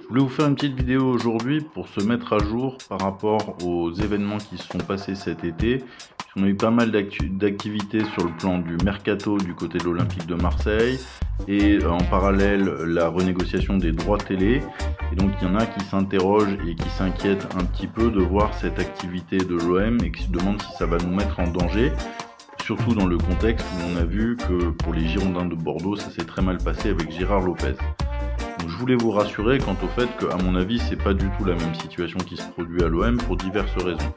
Je voulais vous faire une petite vidéo aujourd'hui pour se mettre à jour par rapport aux événements qui se sont passés cet été. On a eu pas mal d'activités sur le plan du mercato du côté de l'Olympique de Marseille et en parallèle la renégociation des droits télé. Et donc il y en a qui s'interrogent et qui s'inquiètent un petit peu de voir cette activité de l'OM et qui se demandent si ça va nous mettre en danger. Surtout dans le contexte où on a vu que pour les Girondins de Bordeaux, ça s'est très mal passé avec Gérard Lopez. Donc je voulais vous rassurer quant au fait qu'à mon avis, c'est pas du tout la même situation qui se produit à l'OM pour diverses raisons.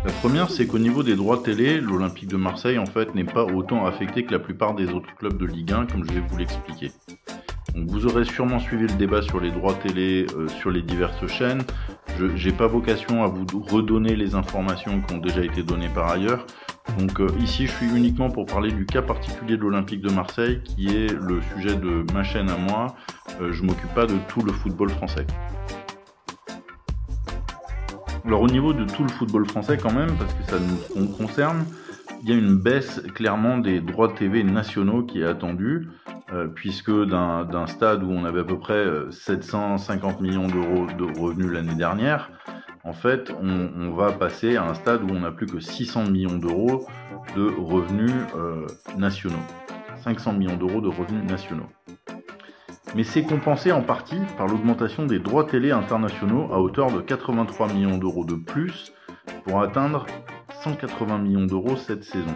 La première, c'est qu'au niveau des droits télé, l'Olympique de Marseille en fait n'est pas autant affecté que la plupart des autres clubs de Ligue 1, comme je vais vous l'expliquer. Donc vous aurez sûrement suivi le débat sur les droits télé sur les diverses chaînes. Je n'ai pas vocation à vous redonner les informations qui ont déjà été données par ailleurs. Donc ici je suis uniquement pour parler du cas particulier de l'Olympique de Marseille qui est le sujet de ma chaîne à moi. Je ne m'occupe pas de tout le football français. Alors au niveau de tout le football français quand même, parce que ça nous concerne, il y a une baisse clairement des droits TV nationaux qui est attendue, puisque d'un stade où on avait à peu près 750 millions d'euros de revenus l'année dernière, en fait on va passer à un stade où on n'a plus que 600 millions d'euros de revenus nationaux. 500 millions d'euros de revenus nationaux. Mais c'est compensé en partie par l'augmentation des droits télé internationaux à hauteur de 83 millions d'euros de plus pour atteindre 180 millions d'euros cette saison.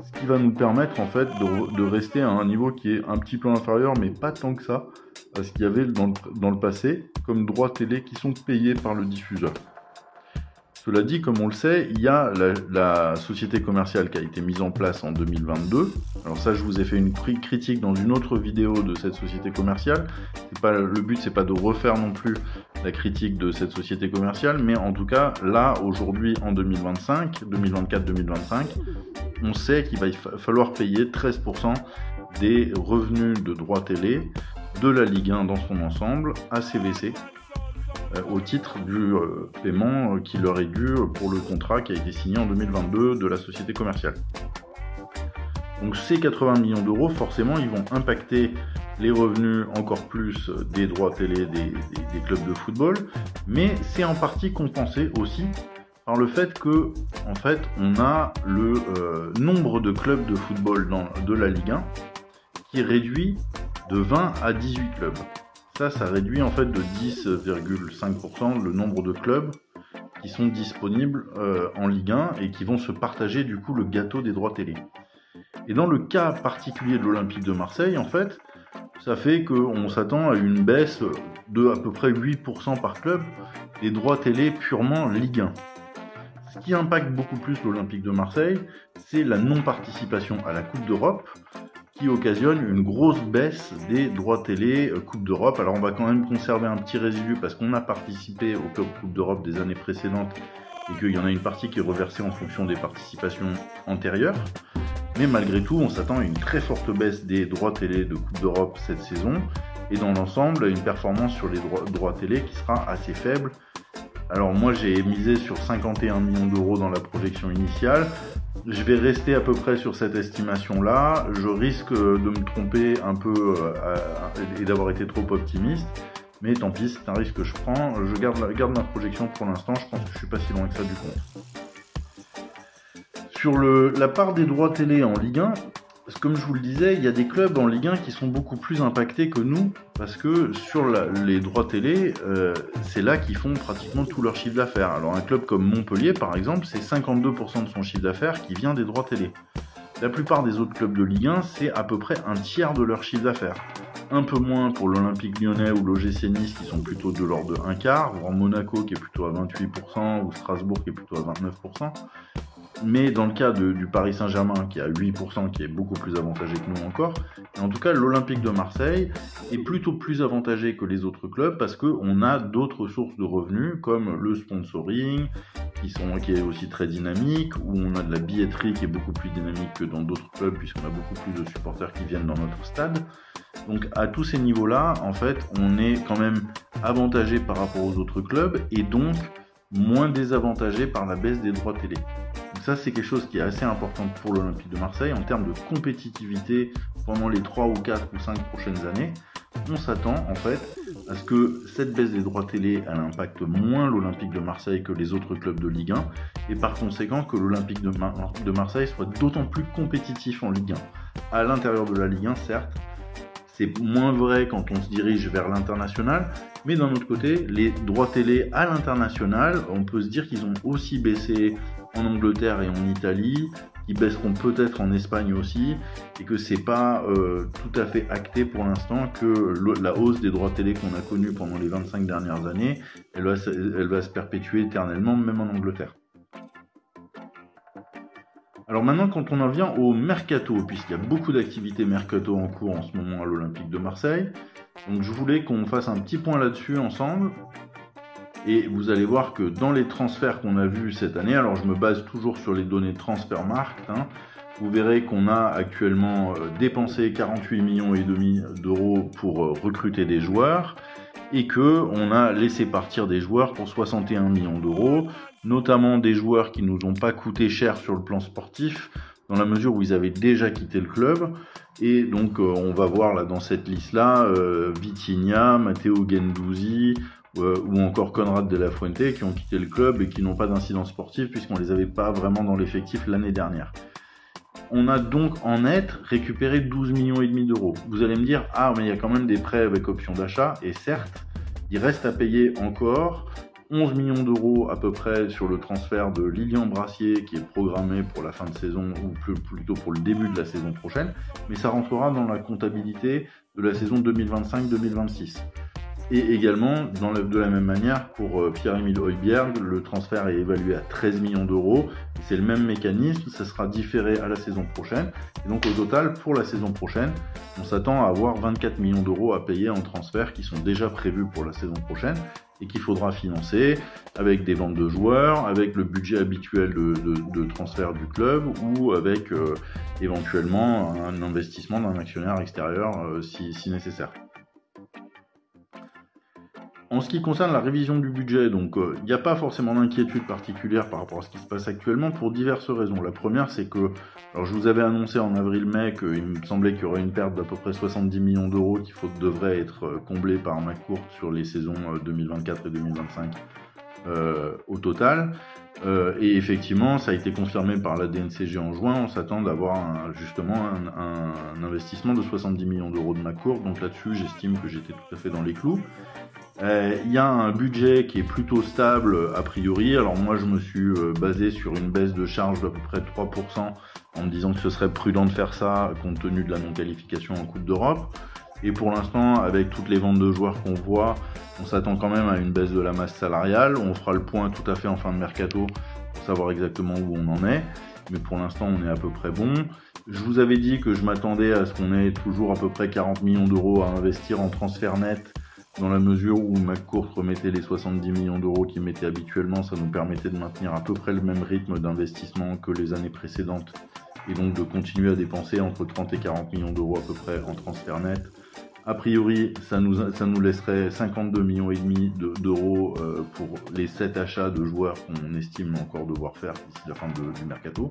Ce qui va nous permettre en fait de rester à un niveau qui est un petit peu inférieur, mais pas tant que ça, à ce qu'il y avait dans le passé comme droits télé qui sont payés par le diffuseur. Cela dit, comme on le sait, il y a la société commerciale qui a été mise en place en 2022. Alors ça, je vous ai fait une critique dans une autre vidéo de cette société commerciale. Le but, c'est pas de refaire non plus la critique de cette société commerciale, mais en tout cas, là, aujourd'hui, en 2024-2025, on sait qu'il va falloir payer 13% des revenus de droits télé de la Ligue 1 dans son ensemble à CVC. Au titre du paiement qui leur est dû pour le contrat qui a été signé en 2022 de la société commerciale. Donc ces 80 millions d'euros, forcément, ils vont impacter les revenus encore plus des droits télé des clubs de football, mais c'est en partie compensé aussi par le fait que, en fait, on a le nombre de clubs de football de la Ligue 1 qui est réduit de 20 à 18 clubs. Ça réduit en fait de 10,5% le nombre de clubs qui sont disponibles en Ligue 1 et qui vont se partager du coup le gâteau des droits télé. Et dans le cas particulier de l'Olympique de Marseille, en fait, ça fait qu'on s'attend à une baisse de à peu près 8% par club des droits télé purement Ligue 1. Ce qui impacte beaucoup plus l'Olympique de Marseille, c'est la non-participation à la Coupe d'Europe, qui occasionne une grosse baisse des droits télé Coupe d'Europe. Alors on va quand même conserver un petit résidu parce qu'on a participé au Club Coupe d'Europe des années précédentes et qu'il y en a une partie qui est reversée en fonction des participations antérieures. Mais malgré tout, on s'attend à une très forte baisse des droits télé de Coupe d'Europe cette saison et dans l'ensemble, une performance sur les droits télé qui sera assez faible. Alors moi j'ai misé sur 51 millions d'euros dans la projection initiale. Je vais rester à peu près sur cette estimation-là. Je risque de me tromper un peu et d'avoir été trop optimiste. Mais tant pis, c'est un risque que je prends. Je garde ma projection pour l'instant. Je pense que je suis pas si loin que ça du compte. Sur la part des droits télé en Ligue 1, comme je vous le disais, il y a des clubs en Ligue 1 qui sont beaucoup plus impactés que nous, parce que sur les droits télé, c'est là qu'ils font pratiquement tout leur chiffre d'affaires. Alors un club comme Montpellier, par exemple, c'est 52% de son chiffre d'affaires qui vient des droits télé. La plupart des autres clubs de Ligue 1, c'est à peu près un tiers de leur chiffre d'affaires. Un peu moins pour l'Olympique Lyonnais ou l'OGC Nice qui sont plutôt de l'ordre de un quart, voire Monaco qui est plutôt à 28% ou Strasbourg qui est plutôt à 29%. Mais dans le cas du Paris Saint-Germain qui est à 8%, qui est beaucoup plus avantagé que nous encore, et en tout cas l'Olympique de Marseille est plutôt plus avantagé que les autres clubs parce qu'on a d'autres sources de revenus comme le sponsoring qui est aussi très dynamique, où on a de la billetterie qui est beaucoup plus dynamique que dans d'autres clubs puisqu'on a beaucoup plus de supporters qui viennent dans notre stade. Donc à tous ces niveaux-là, en fait, on est quand même avantagé par rapport aux autres clubs et donc moins désavantagé par la baisse des droits télé. Donc ça, c'est quelque chose qui est assez important pour l'Olympique de Marseille en termes de compétitivité pendant les 3 ou 4 ou 5 prochaines années. on s'attend en fait à ce que cette baisse des droits télé elle impacte moins l'Olympique de Marseille que les autres clubs de Ligue 1 et par conséquent que l'Olympique de Marseille soit d'autant plus compétitif en Ligue 1. À l'intérieur de la Ligue 1, certes, c'est moins vrai quand on se dirige vers l'international, mais d'un autre côté, les droits télé à l'international, on peut se dire qu'ils ont aussi baissé en Angleterre et en Italie, qui baisseront peut-être en Espagne aussi, et que c'est pas tout à fait acté pour l'instant que la hausse des droits télé qu'on a connue pendant les 25 dernières années, elle va se perpétuer éternellement, même en Angleterre. Alors maintenant, quand on en vient au mercato, puisqu'il y a beaucoup d'activités mercato en cours en ce moment à l'Olympique de Marseille, donc je voulais qu'on fasse un petit point là-dessus ensemble. Et vous allez voir que dans les transferts qu'on a vus cette année, alors je me base toujours sur les données Transfermarkt, vous verrez qu'on a actuellement dépensé 48,5 millions d'euros pour recruter des joueurs et qu'on a laissé partir des joueurs pour 61 millions d'euros, notamment des joueurs qui nous ont pas coûté cher sur le plan sportif, dans la mesure où ils avaient déjà quitté le club. Et donc on va voir là dans cette liste-là Vitinha, Matteo Guendouzi, ou encore Conrad de la Fuente qui ont quitté le club et qui n'ont pas d'incidence sportive puisqu'on les avait pas vraiment dans l'effectif l'année dernière. On a donc en net récupéré 12,5 millions d'euros. Vous allez me dire, ah mais il y a quand même des prêts avec option d'achat, et certes, il reste à payer encore 11 millions d'euros à peu près sur le transfert de Lilian Brassier qui est programmé pour la fin de saison, ou plutôt pour le début de la saison prochaine, mais ça rentrera dans la comptabilité de la saison 2025-2026. Et également, de la même manière, pour Pierre-Emile Højbjerg, le transfert est évalué à 13 millions d'euros. C'est le même mécanisme, ça sera différé à la saison prochaine. Et donc au total, pour la saison prochaine, on s'attend à avoir 24 millions d'euros à payer en transferts qui sont déjà prévus pour la saison prochaine et qu'il faudra financer avec des ventes de joueurs, avec le budget habituel de transfert du club ou avec éventuellement un investissement d'un actionnaire extérieur si nécessaire. En ce qui concerne la révision du budget, donc il n'y a pas forcément d'inquiétude particulière par rapport à ce qui se passe actuellement pour diverses raisons. La première, c'est que, alors je vous avais annoncé en avril-mai qu'il me semblait qu'il y aurait une perte d'à peu près 70 millions d'euros qui devrait être comblée par McCourt sur les saisons 2024 et 2025 au total. Et effectivement, ça a été confirmé par la DNCG en juin. On s'attend d'avoir justement un investissement de 70 millions d'euros de McCourt. Donc là-dessus, j'estime que j'étais tout à fait dans les clous. Il y a un budget qui est plutôt stable a priori. Alors moi je me suis basé sur une baisse de charge d'à peu près 3% en me disant que ce serait prudent de faire ça compte tenu de la non-qualification en Coupe d'Europe. Et pour l'instant, avec toutes les ventes de joueurs qu'on voit, on s'attend quand même à une baisse de la masse salariale. On fera le point tout à fait en fin de mercato pour savoir exactement où on en est. Mais pour l'instant on est à peu près bon. Je vous avais dit que je m'attendais à ce qu'on ait toujours à peu près 40 millions d'euros à investir en transfert net. Dans la mesure où McCourt remettait les 70 millions d'euros qu'il mettait habituellement, ça nous permettait de maintenir à peu près le même rythme d'investissement que les années précédentes et donc de continuer à dépenser entre 30 et 40 millions d'euros à peu près en transfert net. A priori, ça nous laisserait 52 millions et demi d'euros pour les 7 achats de joueurs qu'on estime encore devoir faire d'ici la fin du mercato.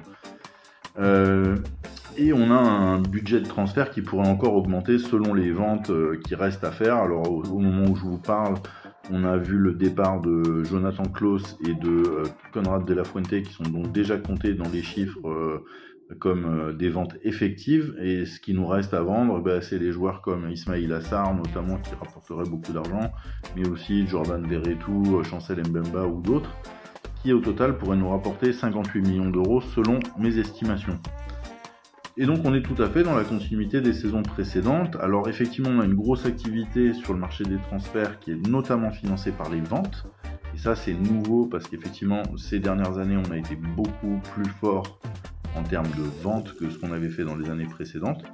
Et on a un budget de transfert qui pourrait encore augmenter selon les ventes qui restent à faire. Alors au moment où je vous parle, on a vu le départ de Jonathan Klaus et de Conrad de la Fuente qui sont donc déjà comptés dans les chiffres comme des ventes effectives. Et ce qui nous reste à vendre, c'est les joueurs comme Ismail Assar notamment qui rapporteraient beaucoup d'argent, mais aussi Jordan Verretou, Chancel Mbemba ou d'autres, qui au total pourrait nous rapporter 58 millions d'euros selon mes estimations. Et donc on est tout à fait dans la continuité des saisons précédentes. Alors effectivement on a une grosse activité sur le marché des transferts qui est notamment financée par les ventes. Et ça c'est nouveau parce qu'effectivement ces dernières années on a été beaucoup plus fort en termes de ventes que ce qu'on avait fait dans les années précédentes.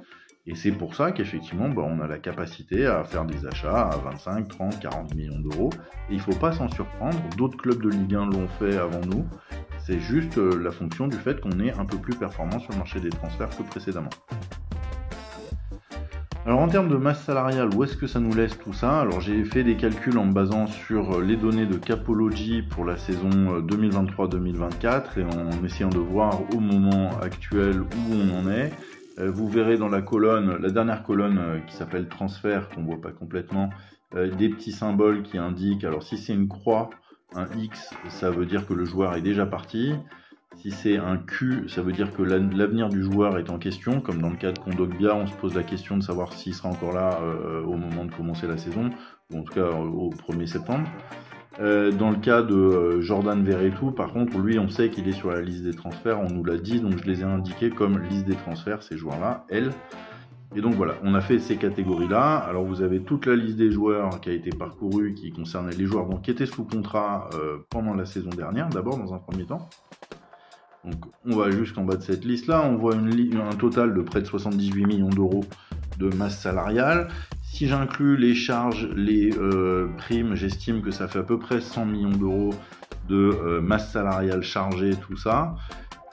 Et c'est pour ça qu'effectivement, on a la capacité à faire des achats à 25, 30, 40 millions d'euros. Et il ne faut pas s'en surprendre, d'autres clubs de Ligue 1 l'ont fait avant nous. C'est juste la fonction du fait qu'on est un peu plus performant sur le marché des transferts que précédemment. Alors en termes de masse salariale, où est-ce que ça nous laisse tout ça? Alors j'ai fait des calculs en me basant sur les données de Capology pour la saison 2023-2024 et en essayant de voir au moment actuel où on en est. Vous verrez dans la colonne, la dernière colonne qui s'appelle transfert, qu'on ne voit pas complètement, des petits symboles qui indiquent, alors si c'est une croix, un X, ça veut dire que le joueur est déjà parti. Si c'est un Q, ça veut dire que l'avenir du joueur est en question, comme dans le cas de Kondogbia, on se pose la question de savoir s'il sera encore là au moment de commencer la saison, ou en tout cas au 1er septembre. Dans le cas de Jordan Verretou, par contre, lui, on sait qu'il est sur la liste des transferts, on nous l'a dit, donc je les ai indiqués comme liste des transferts, ces joueurs-là, L. Et donc voilà, on a fait ces catégories-là. Alors vous avez toute la liste des joueurs qui a été parcourue, qui concernait les joueurs donc, qui étaient sous contrat pendant la saison dernière, d'abord dans un premier temps. Donc on va jusqu'en bas de cette liste-là, on voit un total de près de 78 millions d'euros de masse salariale. Si j'inclus les charges, les primes, j'estime que ça fait à peu près 100 millions d'euros de masse salariale chargée, tout ça.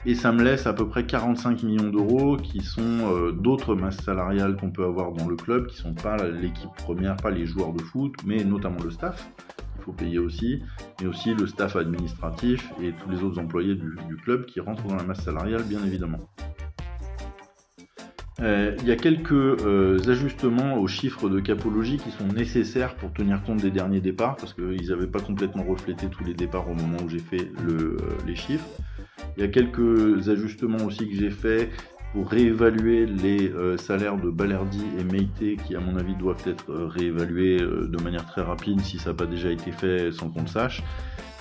Et ça me laisse à peu près 45 millions d'euros qui sont d'autres masses salariales qu'on peut avoir dans le club, qui ne sont pas l'équipe première, pas les joueurs de foot, mais notamment le staff, qu'il faut payer aussi, mais aussi le staff administratif et tous les autres employés du club qui rentrent dans la masse salariale, bien évidemment. Il y a quelques ajustements aux chiffres de Capology qui sont nécessaires pour tenir compte des derniers départs, parce qu'ils n'avaient pas complètement reflété tous les départs au moment où j'ai fait les chiffres. Il y a quelques ajustements aussi que j'ai fait pour réévaluer les salaires de Balerdi et Meite qui à mon avis doivent être réévalués de manière très rapide si ça n'a pas déjà été fait sans qu'on le sache.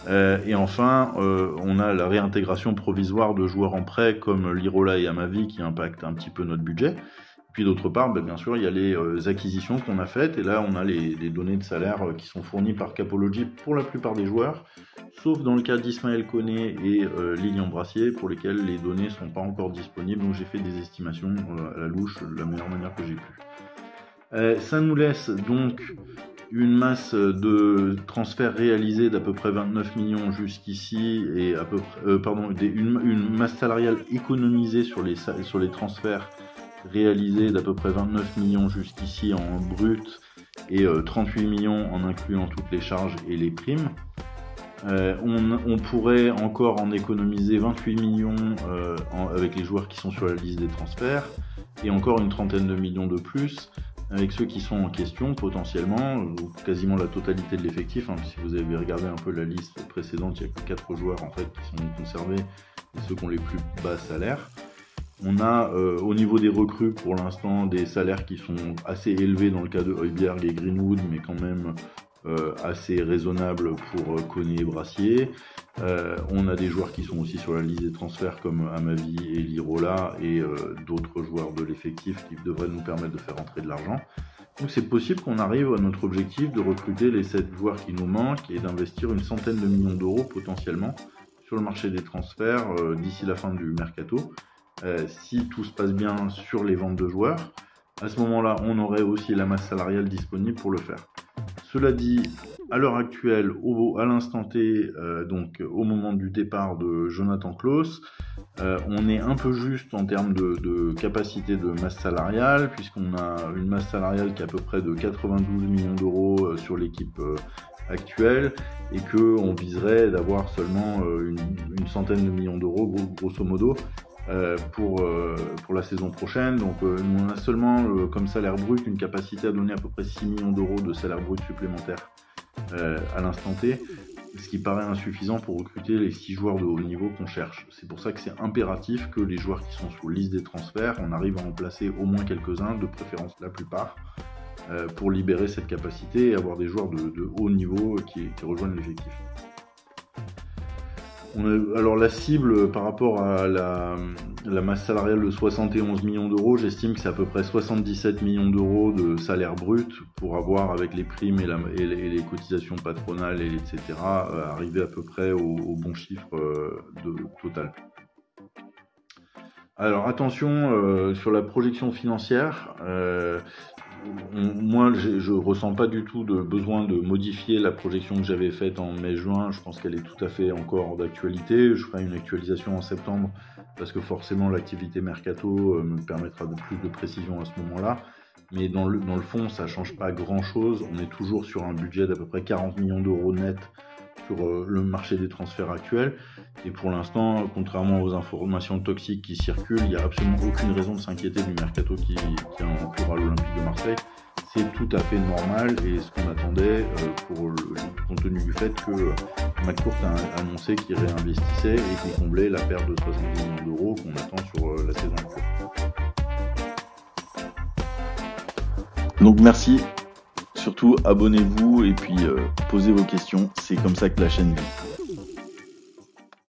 Et enfin, on a la réintégration provisoire de joueurs en prêt comme Lirola et Amavi qui impactent un petit peu notre budget. Puis d'autre part, bien sûr, il y a les acquisitions qu'on a faites et là on a les données de salaire qui sont fournies par Capology pour la plupart des joueurs, sauf dans le cas d'Ismaël Koné et Lilian Brassier pour lesquels les données ne sont pas encore disponibles, donc j'ai fait des estimations à la louche de la meilleure manière que j'ai pu. Ça nous laisse donc une masse de transferts réalisés d'à peu près 29 millions jusqu'ici et à peu près, une masse salariale économisée sur les transferts réalisés d'à peu près 29 millions jusqu'ici en brut et 38 millions en incluant toutes les charges et les primes. On pourrait encore en économiser 28 millions avec les joueurs qui sont sur la liste des transferts et encore une trentaine de millions de plus avec ceux qui sont en question potentiellement, ou quasiment la totalité de l'effectif. Si vous avez regardé un peu la liste précédente, il n'y a que 4 joueurs en fait qui sont conservés et ceux qui ont les plus bas salaires. On a au niveau des recrues pour l'instant des salaires qui sont assez élevés dans le cas de Højbjerg et Greenwood, mais quand même assez raisonnables pour Koné et Brassier. On a des joueurs qui sont aussi sur la liste des transferts comme Amavi et Lirola et d'autres joueurs de l'effectif qui devraient nous permettre de faire entrer de l'argent. Donc c'est possible qu'on arrive à notre objectif de recruter les 7 joueurs qui nous manquent et d'investir une centaine de millions d'euros potentiellement sur le marché des transferts d'ici la fin du mercato. Si tout se passe bien sur les ventes de joueurs, à ce moment-là, on aurait aussi la masse salariale disponible pour le faire. Cela dit, à l'heure actuelle, à l'instant T, donc au moment du départ de Jonathan Klaus, on est un peu juste en termes de capacité de masse salariale, puisqu'on a une masse salariale qui est à peu près de 92 millions d'euros sur l'équipe actuelle, et qu'on viserait d'avoir seulement une centaine de millions d'euros, grosso modo, pour la saison prochaine. Donc nous on a seulement comme salaire brut une capacité à donner à peu près 6 millions d'euros de salaire brut supplémentaire à l'instant T, ce qui paraît insuffisant pour recruter les 6 joueurs de haut niveau qu'on cherche. C'est pour ça que c'est impératif que les joueurs qui sont sous liste des transferts, on arrive à en placer au moins quelques-uns, de préférence la plupart, pour libérer cette capacité et avoir des joueurs de haut niveau qui rejoignent l'effectif. Alors la cible par rapport à la masse salariale de 71 millions d'euros, j'estime que c'est à peu près 77 millions d'euros de salaire brut pour avoir avec les primes et les cotisations patronales, etc., arriver à peu près au bon chiffre total. Alors attention sur la projection financière, moi je ressens pas du tout de besoin de modifier la projection que j'avais faite en mai-juin. Je pense qu'elle est tout à fait encore d'actualité. Je ferai une actualisation en septembre parce que forcément l'activité mercato me permettra de plus de précision à ce moment-là. Mais dans le fond, ça change pas grand-chose. On est toujours sur un budget d'à peu près 40 millions d'euros net sur le marché des transferts actuels. Et pour l'instant, contrairement aux informations toxiques qui circulent, il n'y a absolument aucune raison de s'inquiéter du mercato qui entourera l'Olympique de Marseille. C'est tout à fait normal et ce qu'on attendait compte tenu du fait que McCourt a annoncé qu'il réinvestissait et qu'il comblait la perte de 70 millions d'euros qu'on attend sur la saison actuelle. Donc merci. Surtout abonnez-vous et puis posez vos questions, c'est comme ça que la chaîne vit.